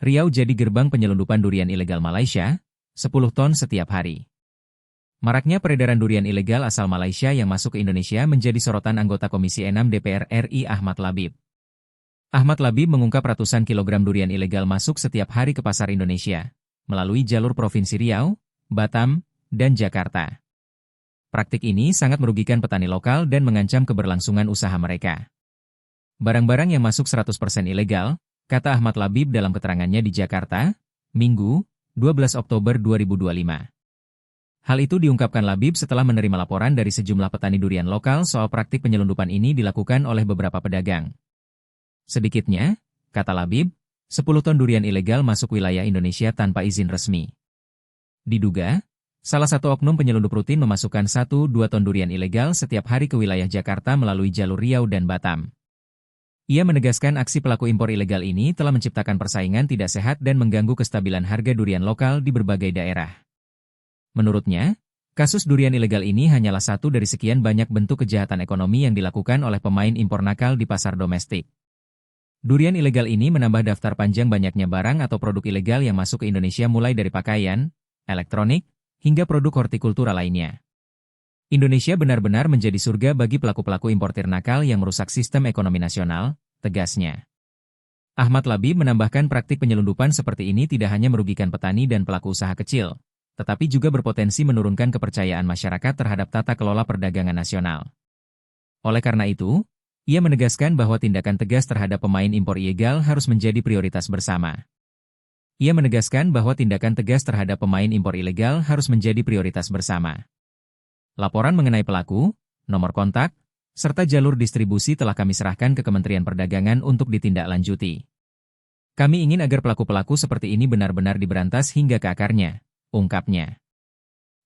Riau jadi gerbang penyelundupan durian ilegal Malaysia, 10 ton setiap hari. Maraknya peredaran durian ilegal asal Malaysia yang masuk ke Indonesia menjadi sorotan anggota Komisi 6 DPR RI Ahmad Labib. Ahmad Labib mengungkap ratusan kilogram durian ilegal masuk setiap hari ke pasar Indonesia, melalui jalur Provinsi Riau, Batam, dan Jakarta. Praktik ini sangat merugikan petani lokal dan mengancam keberlangsungan usaha mereka. Barang-barang yang masuk 100% ilegal, kata Ahmad Labib dalam keterangannya di Jakarta, Minggu, 12 Oktober 2025. Hal itu diungkapkan Labib setelah menerima laporan dari sejumlah petani durian lokal soal praktik penyelundupan ini dilakukan oleh beberapa pedagang. Sedikitnya, kata Labib, 10 ton durian ilegal masuk wilayah Indonesia tanpa izin resmi. Diduga, salah satu oknum penyelundup rutin memasukkan 1-2 ton durian ilegal setiap hari ke wilayah Jakarta melalui jalur Riau dan Batam. Ia menegaskan aksi pelaku impor ilegal ini telah menciptakan persaingan tidak sehat dan mengganggu kestabilan harga durian lokal di berbagai daerah. Menurutnya, kasus durian ilegal ini hanyalah satu dari sekian banyak bentuk kejahatan ekonomi yang dilakukan oleh pemain impor nakal di pasar domestik. Durian ilegal ini menambah daftar panjang banyaknya barang atau produk ilegal yang masuk ke Indonesia mulai dari pakaian, elektronik, hingga produk hortikultura lainnya. Indonesia benar-benar menjadi surga bagi pelaku-pelaku importir nakal yang merusak sistem ekonomi nasional, tegasnya. Ahmad Labib menambahkan praktik penyelundupan seperti ini tidak hanya merugikan petani dan pelaku usaha kecil, tetapi juga berpotensi menurunkan kepercayaan masyarakat terhadap tata kelola perdagangan nasional. Oleh karena itu, ia menegaskan bahwa tindakan tegas terhadap pemain impor ilegal harus menjadi prioritas bersama. Ia menegaskan bahwa tindakan tegas terhadap pemain impor ilegal harus menjadi prioritas bersama. Laporan mengenai pelaku, nomor kontak, serta jalur distribusi telah kami serahkan ke Kementerian Perdagangan untuk ditindaklanjuti. Kami ingin agar pelaku-pelaku seperti ini benar-benar diberantas hingga ke akarnya, ungkapnya.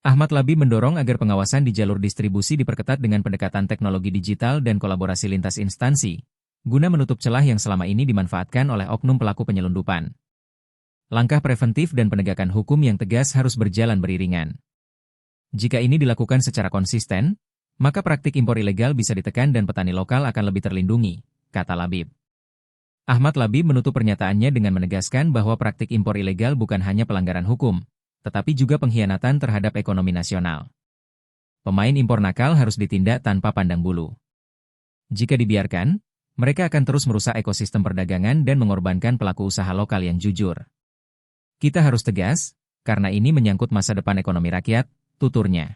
Ahmad Labib mendorong agar pengawasan di jalur distribusi diperketat dengan pendekatan teknologi digital dan kolaborasi lintas instansi, guna menutup celah yang selama ini dimanfaatkan oleh oknum pelaku penyelundupan. Langkah preventif dan penegakan hukum yang tegas harus berjalan beriringan. Jika ini dilakukan secara konsisten, maka praktik impor ilegal bisa ditekan dan petani lokal akan lebih terlindungi, kata Labib. Ahmad Labib menutup pernyataannya dengan menegaskan bahwa praktik impor ilegal bukan hanya pelanggaran hukum, tetapi juga pengkhianatan terhadap ekonomi nasional. Pemain impor nakal harus ditindak tanpa pandang bulu. Jika dibiarkan, mereka akan terus merusak ekosistem perdagangan dan mengorbankan pelaku usaha lokal yang jujur. Kita harus tegas, karena ini menyangkut masa depan ekonomi rakyat, tuturnya.